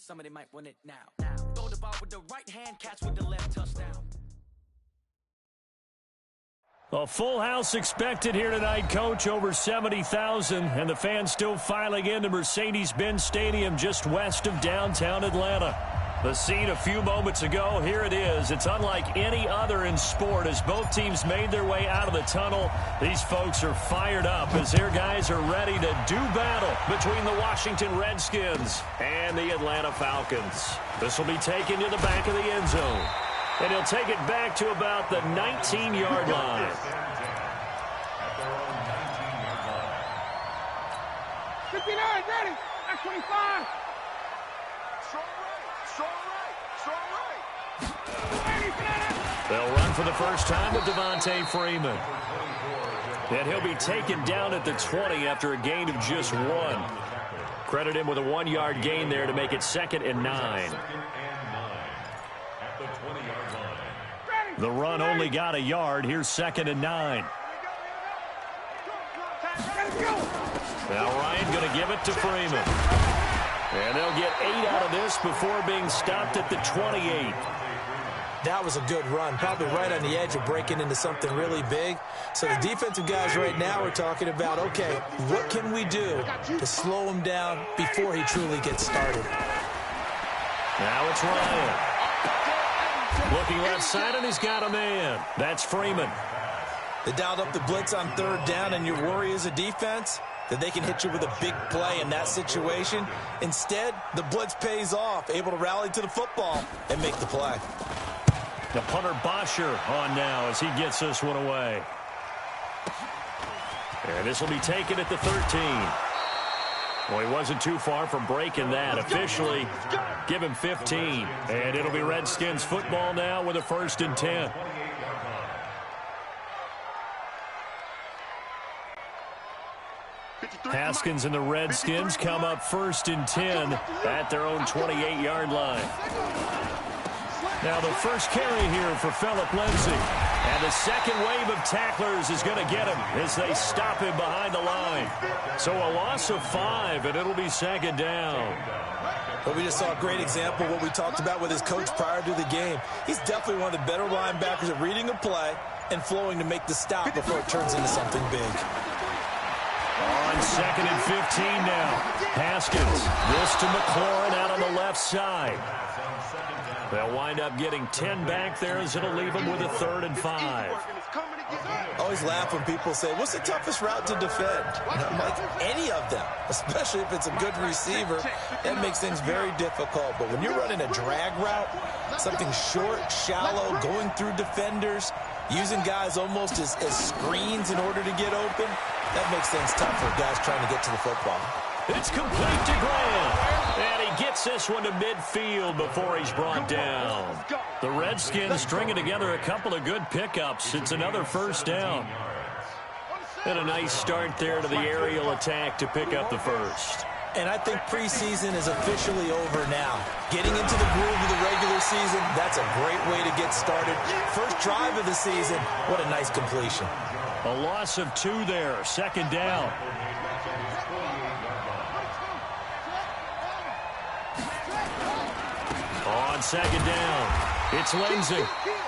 Somebody might want it now. Throw the ball with the right hand, catch with the left, touchdown. A full house expected here tonight, Coach, over 70,000, and the fans still filing into Mercedes-Benz Stadium just west of downtown Atlanta. The scene a few moments ago, here it is. It's unlike any other in sport as both teams made their way out of the tunnel. These folks are fired up as their guys are ready to do battle between the Washington Redskins and the Atlanta Falcons. This will be taken to the back of the end zone. And he'll take it back to about the 19-yard line. 59, ready. That's 25. They'll run for the first time with Devontae Freeman. And he'll be taken down at the 20 after a gain of just 1. Credit him with a 1-yard gain there to make it 2nd and 9. The run only got a yard. Here's 2nd and 9. Now Ryan going to give it to Freeman. And they'll get 8 out of this before being stopped at the 28. That was a good run, probably right on the edge of breaking into something really big. So the defensive guys right now are talking about, okay, what can we do to slow him down before he truly gets started? Now it's Ryan. Looking left side, and he's got a man. That's Freeman. They dialed up the blitz on 3rd down, and your worry as a defense that they can hit you with a big play in that situation. Instead, the blitz pays off, able to rally to the football and make the play. The punter Bosher on now as he gets this one away. And this will be taken at the 13. Well, he wasn't too far from breaking that. Officially, give him 15. And it'll be Redskins football now with a 1st and 10. Haskins and the Redskins come up 1st and 10 at their own 28-yard line. Now the first carry here for Phillip Lindsay. And the second wave of tacklers is going to get him as they stop him behind the line. So a loss of 5, and it'll be 2nd down. Well, we just saw a great example of what we talked about with his coach prior to the game. He's definitely one of the better linebackers at reading a play and flowing to make the stop before it turns into something big. On 2nd and 15 now. Haskins. This to McLaurin out on the left side. They'll wind up getting 10 back there as it'll leave them with a 3rd and 5. I always laugh when people say, what's the toughest route to defend? And I'm like, any of them, especially if it's a good receiver. That makes things very difficult. But when you're running a drag route, something short, shallow, going through defenders, using guys almost as screens in order to get open, that makes things tough for guys trying to get to the football. It's complete to Graham. And he gets this one to midfield before he's brought down. The Redskins stringing together a couple of good pickups. It's another 1st down. And a nice start there to the aerial attack to pick up the 1st. And I think preseason is officially over now. Getting into the groove of the regular season, that's a great way to get started. First drive of the season, what a nice completion. A loss of 2 there, 2nd down. On 2nd down, it's Lindsay.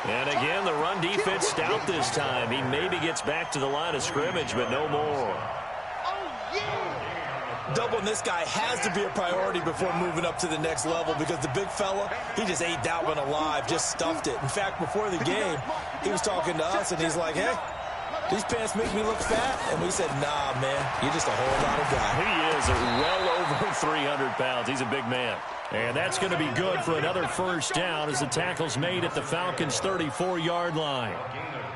And again, the run defense stout this time. He maybe gets back to the line of scrimmage, but no more. Doubling this guy has to be a priority before moving up to the next level because the big fella, he just ate that one alive, just stuffed it. In fact, before the game, he was talking to us, and he's like, hey, these pants make me look fat. And we said, nah, man, you're just a whole lot of guy. He is well over 300 pounds. He's a big man. And that's going to be good for another 1st down as the tackle's made at the Falcons' 34-yard line.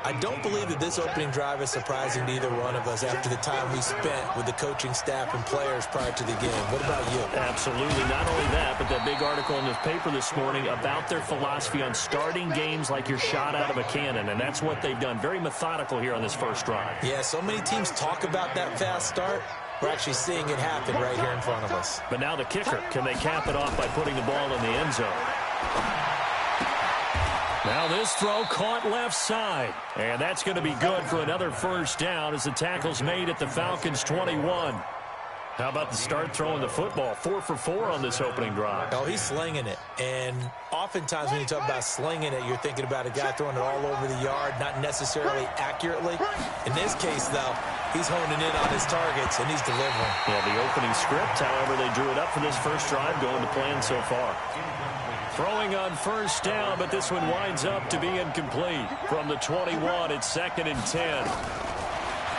I don't believe that this opening drive is surprising to either one of us after the time we spent with the coaching staff and players prior to the game. What about you? Absolutely. Not only that, but that big article in the paper this morning about their philosophy on starting games like you're shot out of a cannon, and that's what they've done. Very methodical here on this first drive. Yeah, so many teams talk about that fast start. We're actually seeing it happen right here in front of us. But now the kicker. Can they cap it off by putting the ball in the end zone? Now this throw caught left side. And that's going to be good for another 1st down as the tackle's made at the Falcons' 21. How about the start throwing the football? 4 for 4 on this opening drive. Oh, he's slinging it. And oftentimes when you talk about slinging it, you're thinking about a guy throwing it all over the yard, not necessarily accurately. In this case, though, he's honing in on his targets, and he's delivering. Yeah, the opening script, however, they drew it up for this first drive, going to plan so far. Throwing on first down, but this one winds up to be incomplete. From the 21, it's 2nd and 10.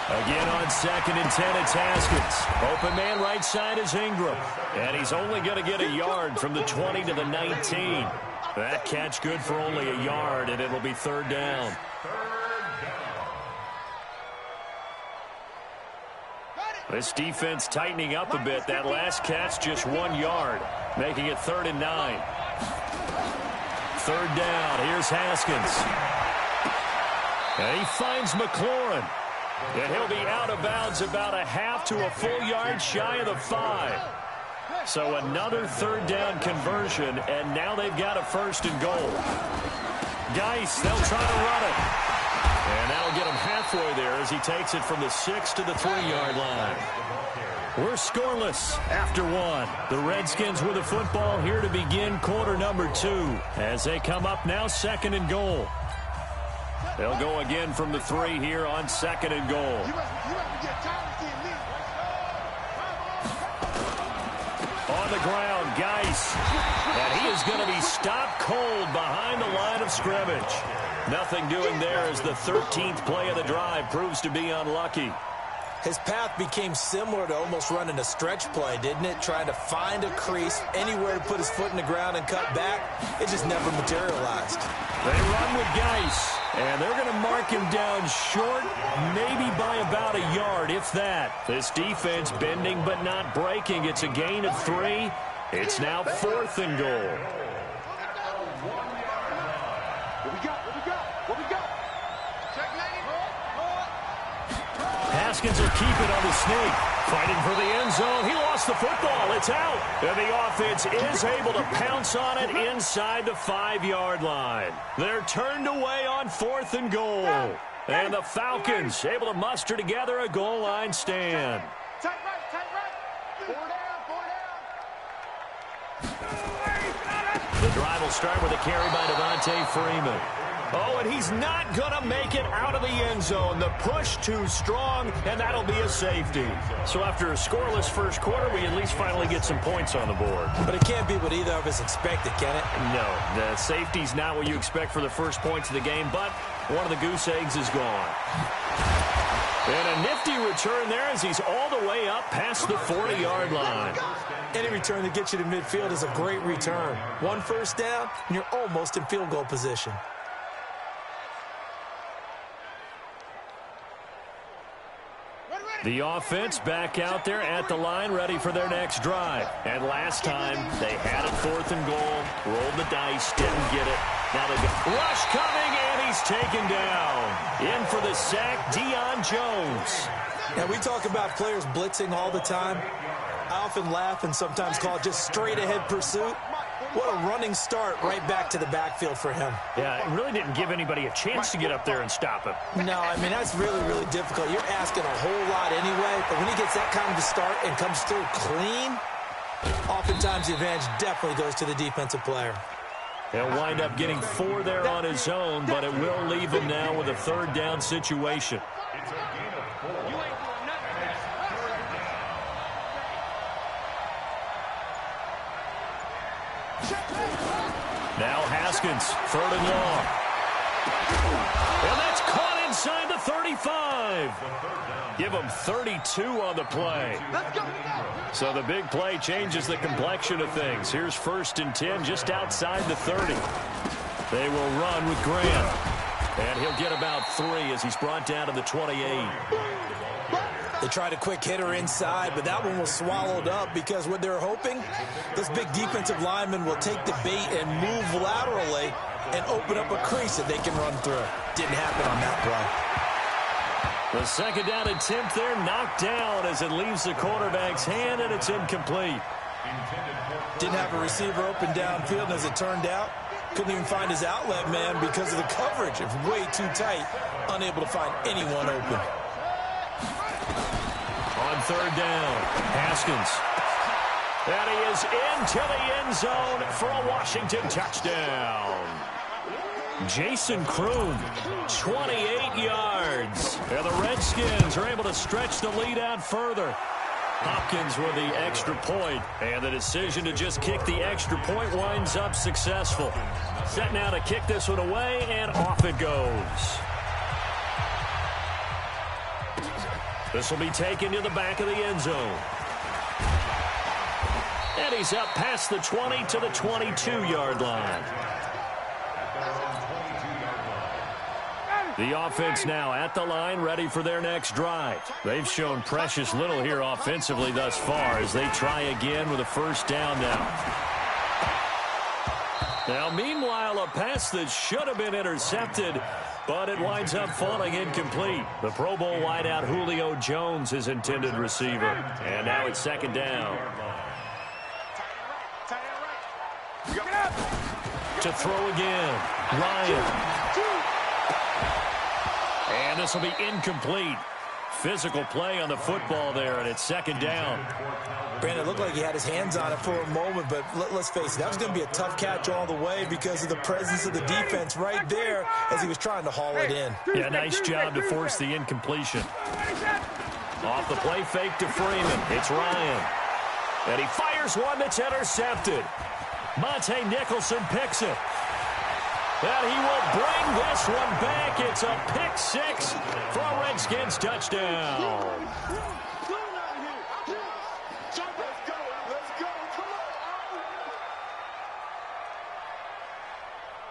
Again on 2nd and 10, it's Haskins. Open man right side is Ingram. And he's only going to get a yard from the 20 to the 19. That catch good for only a yard, and it'll be 3rd down. This defense tightening up a bit. That last catch just 1 yard, making it 3rd and 9. 3rd down. Here's Haskins. And he finds McLaurin. And he'll be out of bounds about a half to a full yard shy of the 5. So another 3rd down conversion, and now they've got a 1st and goal. Geis, they'll try to run it. And that'll get him halfway there as he takes it from the 6 to the 3-yard line. We're scoreless after 1. The Redskins with the football here to begin quarter number 2 as they come up now 2nd and goal. They'll go again from the 3 here on 2nd and goal. On the ground, Geis. And he is going to be stopped cold behind the line of scrimmage. Nothing doing there as the 13th play of the drive proves to be unlucky. His path became similar to almost running a stretch play, didn't it? Trying to find a crease, anywhere to put his foot in the ground and cut back. It just never materialized. They run with Geis, and they're going to mark him down short, maybe by about a yard, if that. This defense bending but not breaking. It's a gain of 3. It's now 4th and goal. Haskins will keep it on the sneak. Fighting for the end zone. He lost the football. It's out. And the offense is able to pounce on it inside the 5-yard line. They're turned away on 4th and goal. And the Falcons able to muster together a goal line stand. Tight right. 4 down. The drive will start with a carry by Devontae Freeman. Oh, and he's not going to make it out of the end zone. The push too strong, and that'll be a safety. So after a scoreless first quarter, we at least finally get some points on the board. But it can't be what either of us expected, can it? No, the safety's not what you expect for the first points of the game, but one of the goose eggs is gone. And a nifty return there as he's all the way up past the 40-yard line. Any return that gets you to midfield is a great return. 1 first down, and you're almost in field goal position. The offense back out there at the line, ready for their next drive. And last time, they had it 4th and goal, rolled the dice, didn't get it. Now they've got rush coming, and he's taken down. In for the sack, Deion Jones. Now, we talk about players blitzing all the time. I often laugh and sometimes call it just straight-ahead pursuit. What a running start right back to the backfield for him. Yeah, it really didn't give anybody a chance to get up there and stop him. No, I mean, that's really, really difficult. You're asking a whole lot anyway, but when he gets that kind of a start and comes through clean, oftentimes the advantage definitely goes to the defensive player. He'll wind up getting 4 there on his own, but it will leave him now with a 3rd down situation. Now Haskins, 3rd and long. And that's caught inside the 35. Give him 32 on the play. So the big play changes the complexion of things. Here's 1st and 10 just outside the 30. They will run with Grant. And he'll get about 3 as he's brought down to the 28. They tried a quick hitter inside, but that one was swallowed up because what they're hoping, this big defensive lineman will take the bait and move laterally and open up a crease that they can run through. Didn't happen on that play. The 2nd down attempt there knocked down as it leaves the quarterback's hand, and it's incomplete. Didn't have a receiver open downfield, and as it turned out, couldn't even find his outlet man because of the coverage. It was way too tight, unable to find anyone open. On third down. Haskins. And he is into the end zone for a Washington touchdown. Jason Kroom, 28 yards. And the Redskins are able to stretch the lead out further. Hopkins with the extra point, and the decision to just kick the extra point winds up successful. Set now to kick this one away, and off it goes. This will be taken to the back of the end zone. And he's up past the 20 to the 22-yard line. The offense now at the line, ready for their next drive. They've shown precious little here offensively thus far as they try again with a first down now. Now, meanwhile, a pass that should have been intercepted, but it winds up falling incomplete. The Pro Bowl wideout Julio Jones is intended receiver. And now it's second down. To throw again, Ryan. And this will be incomplete. Physical play on the football there, and it's second down. Brandon, it looked like he had his hands on it for a moment, but let's face it, that was going to be a tough catch all the way because of the presence of the defense right there as he was trying to haul it in. Yeah, nice job to force the incompletion. Off the play fake to Freeman. It's Ryan. And he fires one that's intercepted. Monte Nicholson picks it. And he will bring this one back. It's a pick six for a Redskins touchdown.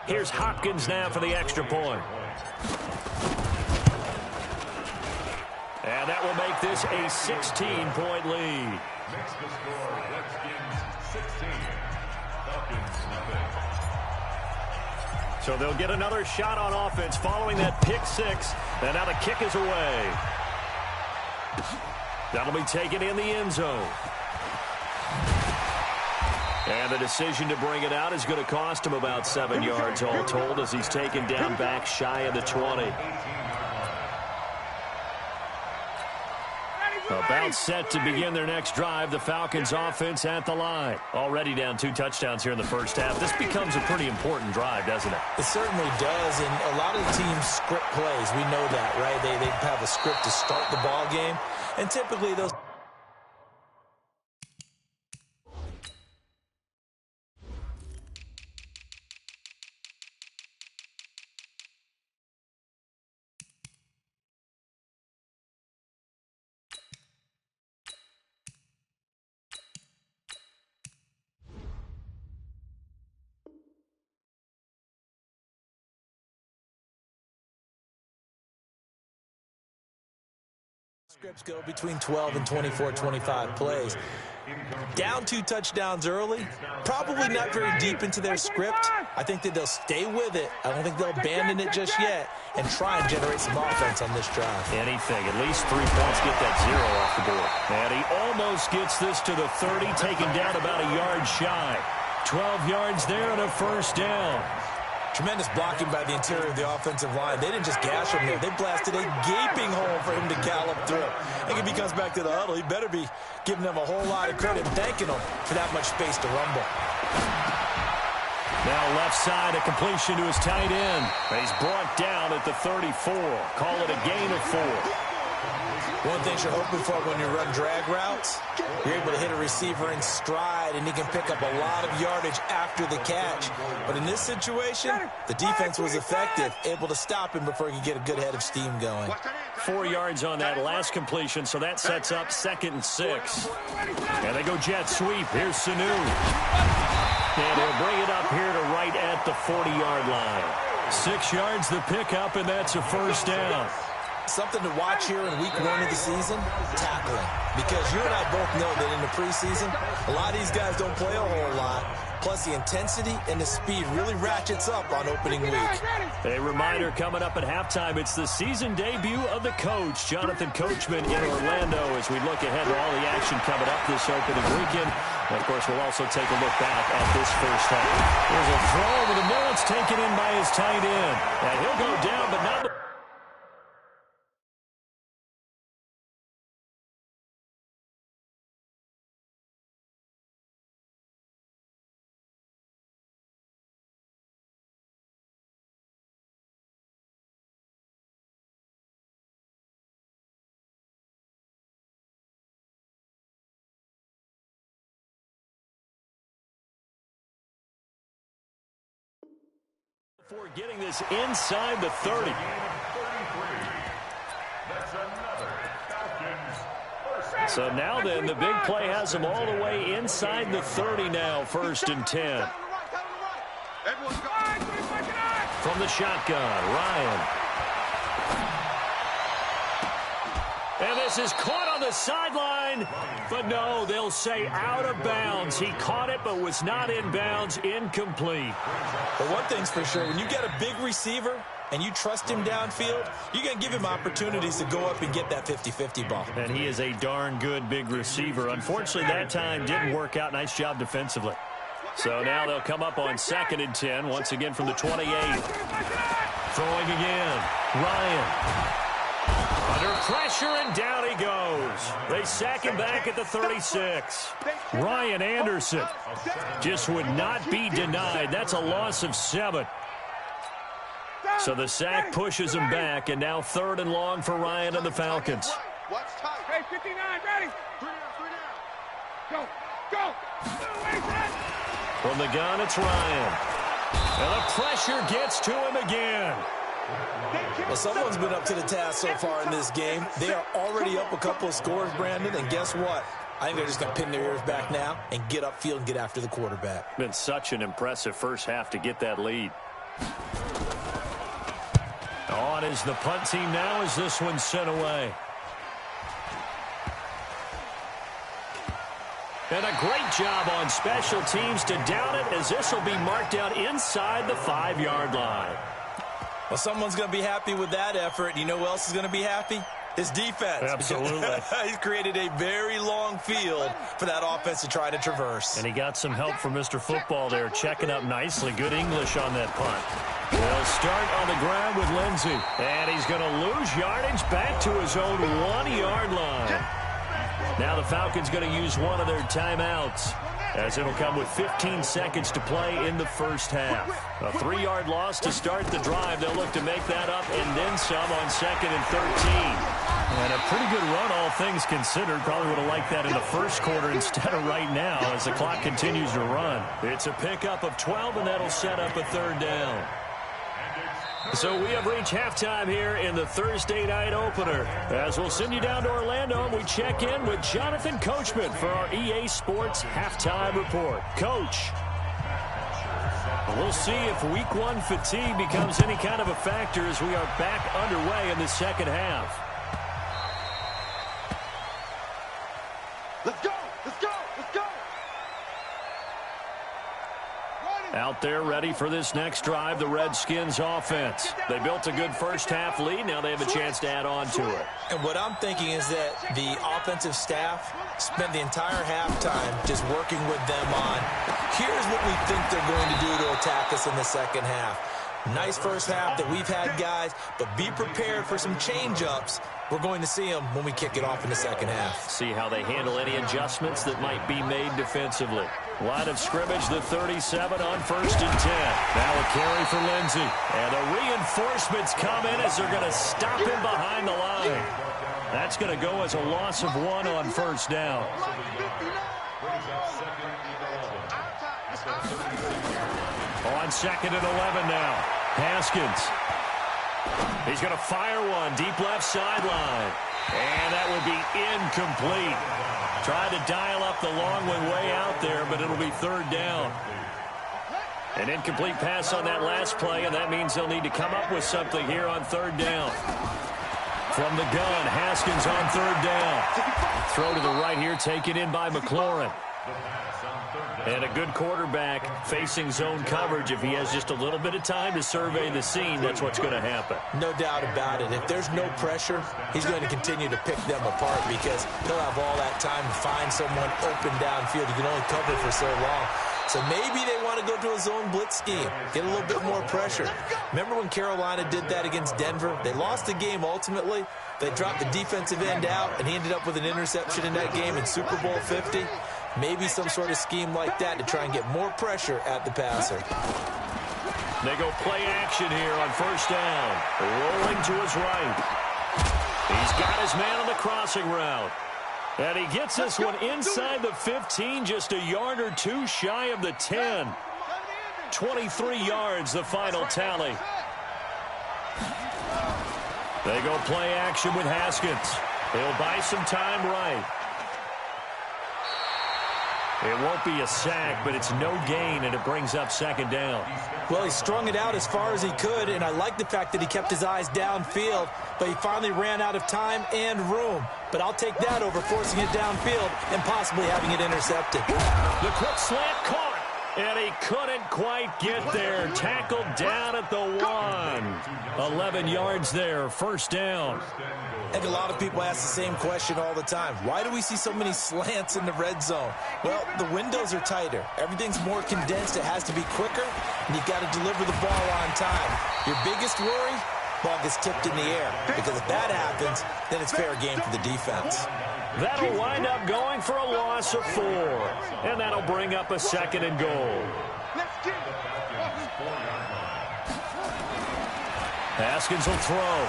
Here's Hopkins now for the extra point. And that will make this a 16-point lead. Next to score, Redskins 16, Falcons nothing. So they'll get another shot on offense following that pick six. And now the kick is away. That'll be taken in the end zone. And the decision to bring it out is going to cost him about 7 yards all told as he's taken down back shy of the 20. About set to begin their next drive. The Falcons offense at the line. Already down 2 touchdowns here in the first half. This becomes a pretty important drive, doesn't it? It certainly does, and a lot of the teams script plays. We know that, right? They have a script to start the ball game, and typically those... Scripts go between 12 and 24, 25 plays. Down 2 touchdowns early, probably not very deep into their script. I think that they'll stay with it. I don't think they'll abandon it just yet and try and generate some offense on this drive. Anything, at least 3 points, get that 0 off the board. And he almost gets this to the 30, taken down about a yard shy. 12 yards there and a first down. Tremendous blocking by the interior of the offensive line. They didn't just gash him there. They blasted a gaping hole for him to gallop through. I think if he comes back to the huddle, he better be giving them a whole lot of credit and thanking them for that much space to rumble. Now left side, a completion to his tight end. He's brought down at the 34. Call it a gain of 4. One thing you're hoping for when you run drag routes, you're able to hit a receiver in stride, and he can pick up a lot of yardage after the catch. But in this situation, the defense was effective, able to stop him before he could get a good head of steam going. 4 yards on that last completion, so that sets up 2nd and 6. And they go jet sweep. Here's Sanu. And he'll bring it up here to right at the 40-yard line. 6 yards the pickup, and that's a first down. Something to watch here in week 1 of the season, tackling. Because you and I both know that in the preseason, a lot of these guys don't play a whole lot. Plus, the intensity and the speed really ratchets up on opening week. A reminder coming up at halftime, it's the season debut of the coach, Jonathan Coachman in Orlando, as we look ahead to all the action coming up this opening weekend. And, of course, we'll also take a look back at this first half. There's a throw over the middle. It's taken in by his tight end. And he'll go down, but not... For getting this inside the 30. So now then, the big play has them all the way inside the 30 now, 1st and 10. From the shotgun, Ryan. And this is caught on the sideline, but no, they'll say out of bounds. He caught it, but was not in bounds, incomplete. But one thing's for sure, when you get a big receiver and you trust him downfield, you're going to give him opportunities to go up and get that 50-50 ball. And he is a darn good big receiver. Unfortunately, that time didn't work out. Nice job defensively. So now they'll come up on 2nd and 10, once again from the 28. Throwing again, Ryan. Under pressure, and down he goes. They sack him back at the 36. Ryan Anderson just would not be denied. That's a loss of 7. So the sack pushes him back, and now 3rd and long for Ryan and the Falcons. Hey, 59, ready? Go, go. From the gun, it's Ryan. And the pressure gets to him again. Well, someone's been up to the task so far in this game. They are already up a couple of scores, Brandon, and guess what? I think they're just going to pin their ears back now and get upfield and get after the quarterback. Been such an impressive first half to get that lead. On is the punt team now as this one's sent away. And a great job on special teams to down it, as this will be marked out inside the 5-yard line. Well, someone's going to be happy with that effort. You know who else is going to be happy? His defense. Absolutely. He's created a very long field for that offense to try to traverse. And he got some help from Mr. Football there, checking up nicely. Good English on that punt. They'll start on the ground with Lindsey. And he's going to lose yardage back to his own 1-yard line. Now the Falcons going to use one of their timeouts, as it'll come with 15 seconds to play in the first half. A 3-yard loss to start the drive. They'll look to make that up and then some on 2nd and 13. And a pretty good run, all things considered. Probably would have liked that in the first quarter instead of right now as the clock continues to run. It's a pickup of 12, and that'll set up a 3rd down. So we have reached halftime here in the Thursday night opener. As we'll send you down to Orlando, and we check in with Jonathan Coachman for our EA Sports Halftime Report. Coach, we'll see if Week 1 fatigue becomes any kind of a factor as we are back underway in the second half. Let's go, let's go, let's go. Out there ready for this next drive, the Redskins offense. They built a good first half lead. Now they have a chance to add on to it. And what I'm thinking is that the offensive staff spent the entire halftime just working with them on, here's what we think they're going to do to attack us in the second half. Nice first half that we've had, guys, but be prepared for some change-ups. We're going to see them when we kick it off in the second half. See how they handle any adjustments that might be made defensively. Line of scrimmage, the 37 on 1st and 10. Now a carry for Lindsey. And the reinforcements come in as they're going to stop him behind the line. That's going to go as a loss of 1 on 1st down. On 2nd and 11 now. Haskins. He's going to fire one deep left sideline. And that will be incomplete. Tried to dial up the long one way out there, but it'll be 3rd down. An incomplete pass on that last play, and that means they'll need to come up with something here on 3rd down. From the gun, Haskins on 3rd down. Throw to the right here, taken in by McLaurin. And a good quarterback facing zone coverage. If he has just a little bit of time to survey the scene, that's what's going to happen. No doubt about it. If there's no pressure, he's going to continue to pick them apart because he'll have all that time to find someone open downfield. He can only cover for so long. So maybe they want to go to a zone blitz scheme, get a little bit more pressure. Remember when Carolina did that against Denver? They lost the game ultimately. They dropped the defensive end out, and he ended up with an interception in that game in Super Bowl 50. Maybe some sort of scheme like that to try and get more pressure at the passer. They go play action here on 1st down. Rolling to his right. He's got his man on the crossing route. And he gets this one inside the 15, just a yard or two shy of the 10. 23 yards, the final tally. They go play action with Haskins. He'll buy some time right. It won't be a sack, but it's no gain, and it brings up second down. Well, he strung it out as far as he could, and I like the fact that he kept his eyes downfield, but he finally ran out of time and room. But I'll take that over forcing it downfield and possibly having it intercepted. The quick slant caught, and he couldn't quite get there. Tackled down at the 1. 11 yards there, first down. I think a lot of people ask the same question all the time. Why do we see so many slants in the red zone? Well, the windows are tighter. Everything's more condensed. It has to be quicker, and you've got to deliver the ball on time. Your biggest worry? Ball gets tipped in the air. Because if that happens, then it's fair game for the defense. That'll wind up going for a loss of 4. And that'll bring up a second and goal. Haskins will throw.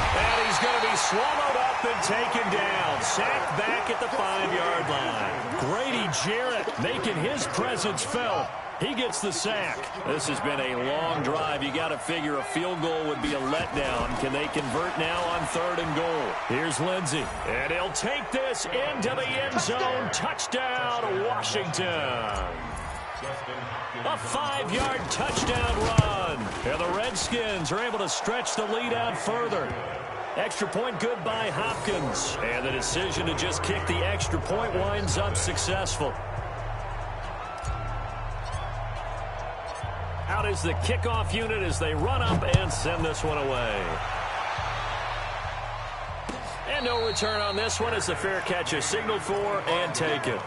And he's going to be swallowed up and taken down. Sacked back at the 5-yard line. Grady Jarrett making his presence felt. He gets the sack. This has been a long drive. You got to figure a field goal would be a letdown. Can they convert now on 3rd and goal? Here's Lindsey. And he'll take this into the end zone. Touchdown, Washington. A 5-yard touchdown run. And the Redskins are able to stretch the lead out further. Extra point good by Hopkins. And the decision to just kick the extra point winds up successful. Out is the kickoff unit as they run up and send this one away. And no return on this one as the fair catch is signaled for and taken.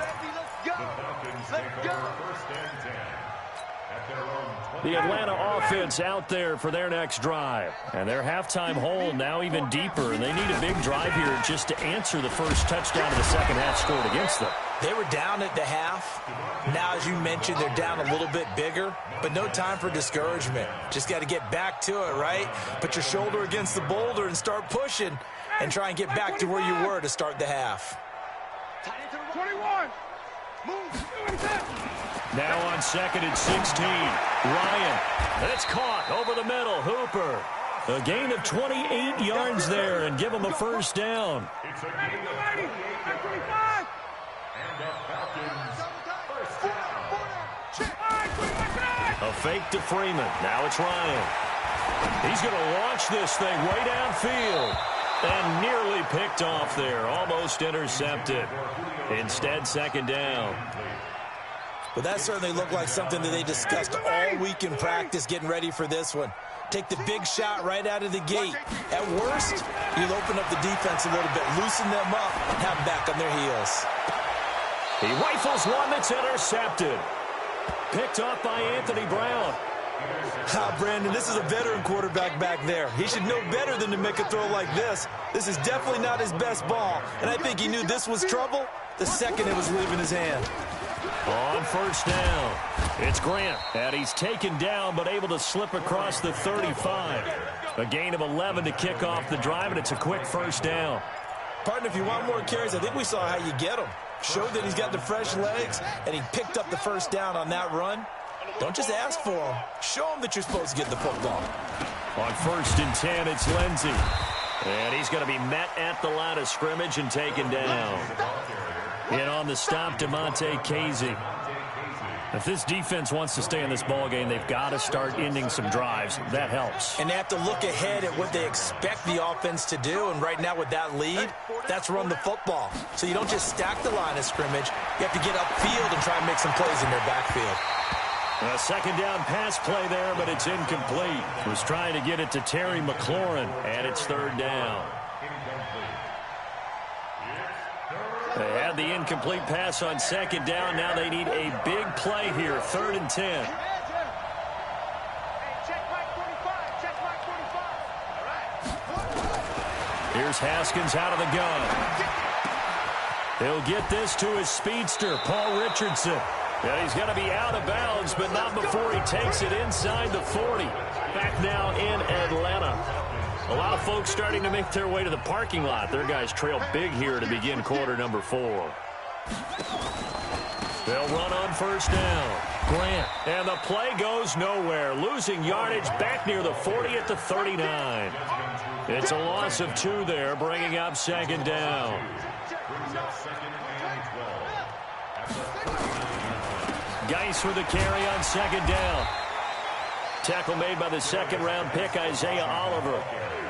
The Atlanta offense out there for their next drive. And their halftime hole now even deeper, and they need a big drive here just to answer the first touchdown of the second half scored against them. They were down at the half. Now, as you mentioned, they're down a little bit bigger, but no time for discouragement. Just got to get back to it, right? Put your shoulder against the boulder and start pushing and try and get back to where you were to start the half. 21. Move. Now on 2nd and 16. Ryan. That's caught over the middle. Hooper. A gain of 28 yards there and give him a first down. It's a gain of 28 yards. And the Falcons first down. A fake to Freeman. Now it's Ryan. He's going to launch this thing way downfield. And nearly picked off there. Almost intercepted. Instead, second down. Well, that certainly looked like something that they discussed all week in practice getting ready for this one. Take the big shot right out of the gate. At worst, you'll open up the defense a little bit, loosen them up, and have them back on their heels. He rifles one that's intercepted. Picked off by Anthony Brown. Brandon, this is a veteran quarterback back there. He should know better than to make a throw like this. This is definitely not his best ball, and I think he knew this was trouble the second it was leaving his hand. On first down, it's Grant, and he's taken down but able to slip across the 35. A gain of 11 to kick off the drive, and it's a quick first down. Partner, if you want more carries, I think we saw how you get them. Showed that he's got the fresh legs, and he picked up the first down on that run. Don't just ask for him. Show him that you're supposed to get the football. On 1st and 10, it's Lindsey. And he's going to be met at the line of scrimmage and taken down. And on the stop, DeMonte Casey. If this defense wants to stay in this ballgame, they've got to start ending some drives. That helps. And they have to look ahead at what they expect the offense to do. And right now with that lead, that's run the football. So you don't just stack the line of scrimmage. You have to get upfield and try and make some plays in their backfield. A second down pass play there, but it's incomplete. Was trying to get it to Terry McLaurin, and it's 3rd down. They had the incomplete pass on 2nd down. Now they need a big play here, 3rd and 10. Here's Haskins out of the gun. He'll get this to his speedster, Paul Richardson. And he's going to be out of bounds, but not before he takes it inside the 40. Back now in Atlanta. A lot of folks starting to make their way to the parking lot. Their guys trail big here to begin quarter number 4. They'll run on first down. Grant. And the play goes nowhere. Losing yardage back near the 40 at the 39. It's a loss of 2 there, bringing up second down. Geis with the carry on second down. Tackle made by the second-round pick, Isaiah Oliver.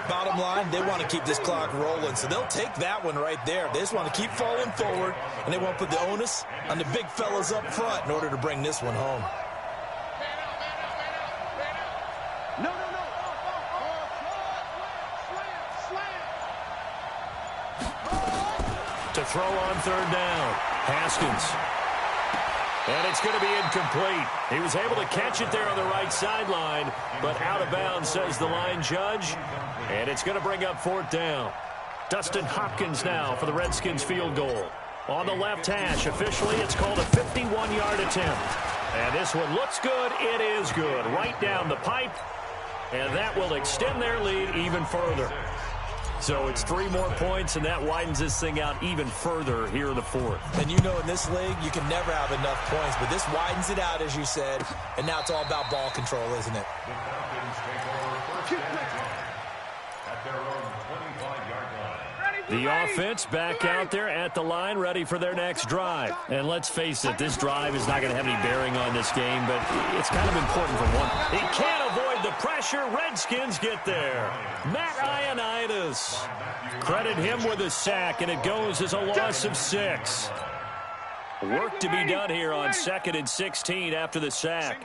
Bottom line, they want to keep this clock rolling, so they'll take that one right there. They just want to keep falling forward, and they want to put the onus on the big fellas up front in order to bring this one home. To throw on third down, Haskins. And it's going to be incomplete. He was able to catch it there on the right sideline, but out of bounds, says the line judge. And it's going to bring up fourth down. Dustin Hopkins now for the Redskins field goal. On the left hash, officially it's called a 51-yard attempt. And this one looks good. It is good. Right down the pipe. And that will extend their lead even further. So it's 3 more points, and that widens this thing out even further here in the fourth. And you know in this league, you can never have enough points, but this widens it out, as you said, and now it's all about ball control, isn't it? The offense back out there at the line, ready for their next drive. And let's face it, this drive is not going to have any bearing on this game, but it's kind of important for one. He can't avoid the pressure. Redskins get there. Matt Ioannidis. Credit him with a sack, and it goes as a loss of 6. Work to be done here on 2nd and 16 after the sack.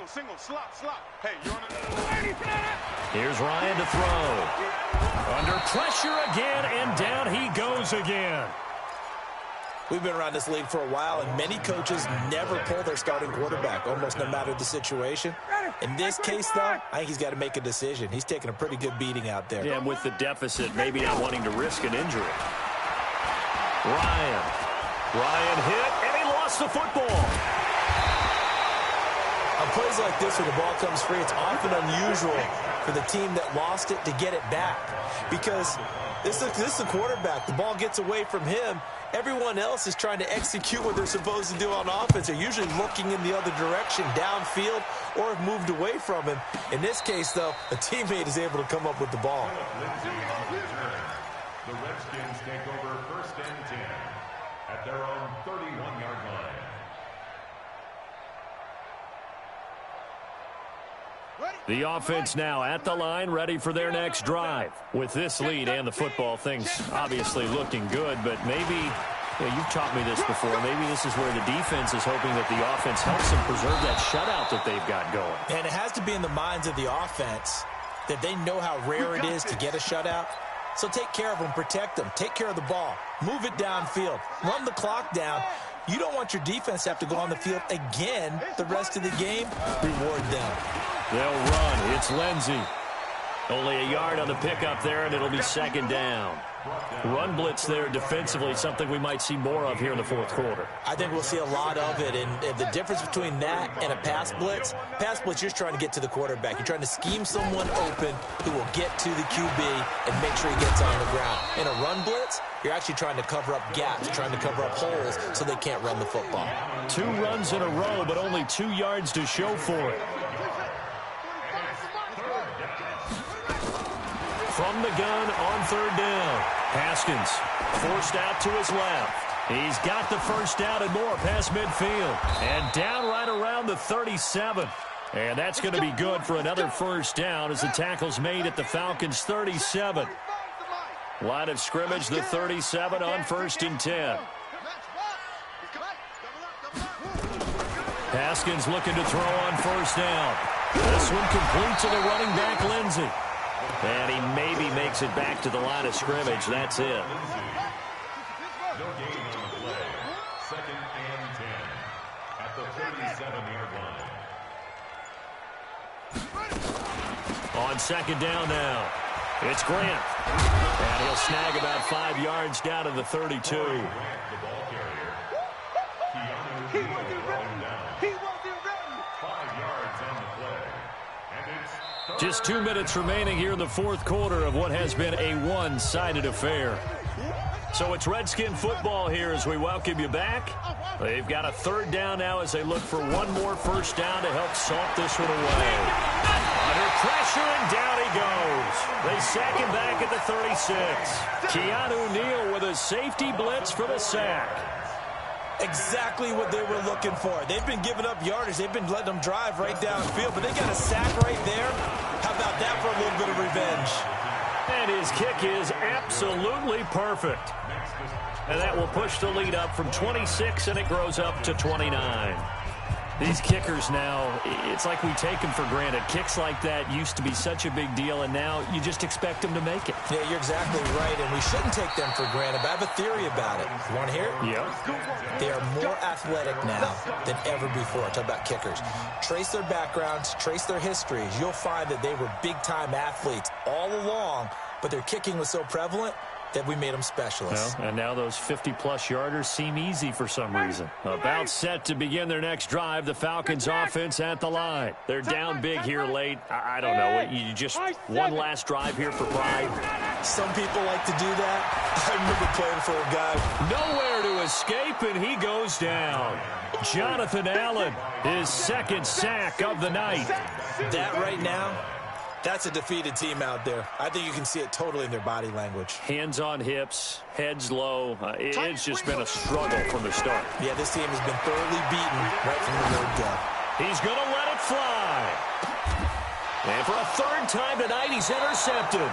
Here's Ryan to throw. Under pressure again, and down he goes again. We've been around this league for a while, and many coaches never pull their starting quarterback, almost no matter the situation. In this case, though, I think he's got to make a decision. He's taking a pretty good beating out there. Yeah, and with the deficit, maybe not wanting to risk an injury. Ryan hit, and he lost the football. On plays like this, when the ball comes free, it's often unusual for the team that lost it to get it back. Because this is the quarterback. The ball gets away from him. Everyone else is trying to execute what they're supposed to do on offense. They're usually looking in the other direction, downfield, or have moved away from him. In this case, though, a teammate is able to come up with the ball. The Redskins take over 1st and 10 at their own 31-yard line. The offense now at the line, ready for their next drive. With this lead and the football, things obviously looking good, but maybe, you've taught me this before, maybe this is where the defense is hoping that the offense helps them preserve that shutout that they've got going. And it has to be in the minds of the offense that they know how rare it is to get a shutout. So take care of them, protect them, take care of the ball, move it downfield, run the clock down. You don't want your defense to have to go on the field again the rest of the game. Reward them. They'll run. It's Lindsey. Only a yard on the pickup there, and it'll be second down. Run blitz there defensively, something we might see more of here in the fourth quarter. I think we'll see a lot of it, and the difference between that and a pass blitz, you're trying to get to the quarterback. You're trying to scheme someone open who will get to the QB and make sure he gets on the ground. In a run blitz, you're actually trying to cover up gaps, trying to cover up holes so they can't run the football. 2 runs in a row, but only 2 yards to show for it. From the gun on third down. Haskins forced out to his left. He's got the first down and more past midfield. And down right around the 37. And that's going to be good for another first down as the tackle's made at the Falcons' 37. Line of scrimmage, the 37 on 1st and 10. Haskins looking to throw on first down. This one complete to the running back, Lindsey. And he maybe makes it back to the line of scrimmage. That's it. No gain on the play. 2nd and 10 at the 37-yard line. On second down now, it's Grant. And he'll snag about 5 yards down to the 32. The ball carrier. He wasn't ready. 5 yards on the play. And it's just 2 minutes remaining here in the fourth quarter of what has been a one-sided affair. So it's Redskin football here as we welcome you back. They've got a third down now as they look for one more first down to help salt this one away. Under pressure, and down he goes. They sack him back at the 36. Keanu Neal with a safety blitz for the sack. Exactly what they were looking for. They've been giving up yardage. They've been letting them drive right downfield, but they got a sack right there. How about that for a little bit of revenge? And his kick is absolutely perfect. And that will push the lead up from 26, and it grows up to 29. These kickers now, it's like we take them for granted. Kicks like that used to be such a big deal, and now you just expect them to make it. Yeah, you're exactly right, and we shouldn't take them for granted, but I have a theory about it. You want to hear it? Yep. They are more athletic now than ever before. Talk about kickers. Trace their backgrounds, trace their histories. You'll find that they were big-time athletes all along, but their kicking was so prevalent that we made them specialists. Well, and now those 50-plus yarders seem easy for some reason. About set to begin their next drive, the Falcons offense at the line. They're down big here late. I don't know. You just one last drive here for pride. Some people like to do that. I remember playing for a guy. Nowhere to escape, and he goes down. Jonathan Allen, his second sack of the night. That right now, that's a defeated team out there. I think you can see it totally in their body language. Hands on hips, heads low. It's just been a struggle from the start. Yeah, this team has been thoroughly beaten right from the word go. He's going to let it fly. And for a third time tonight, he's intercepted.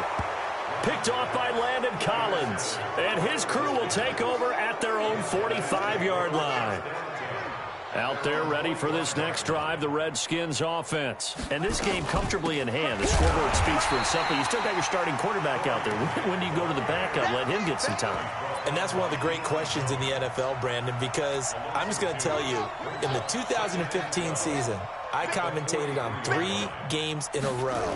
Picked off by Landon Collins. And his crew will take over at their own 45-yard line. Out there ready for this next drive, the Redskins offense. And this game comfortably in hand. The scoreboard speaks for itself. You still got your starting quarterback out there. When do you go to the backup? Let him get some time. And that's one of the great questions in the NFL, Brandon, because I'm just going to tell you, in the 2015 season, I commentated on 3 games in a row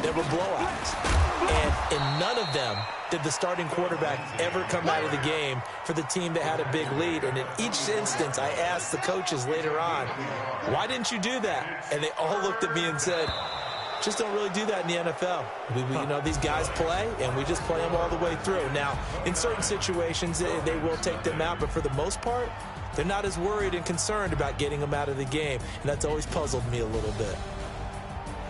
that were blowouts. And in none of them did the starting quarterback ever come out of the game for the team that had a big lead. And in each instance, I asked the coaches later on, why didn't you do that? And they all looked at me and said, just don't really do that in the NFL. You know, these guys play, and we just play them all the way through. Now, in certain situations, they will take them out, but for the most part, they're not as worried and concerned about getting them out of the game. And that's always puzzled me a little bit.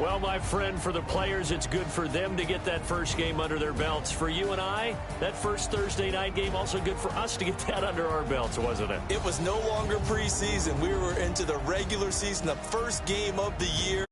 Well, my friend, for the players, it's good for them to get that first game under their belts. For you and I, that first Thursday night game, also good for us to get that under our belts, wasn't it? It was no longer preseason. We were into the regular season, the first game of the year.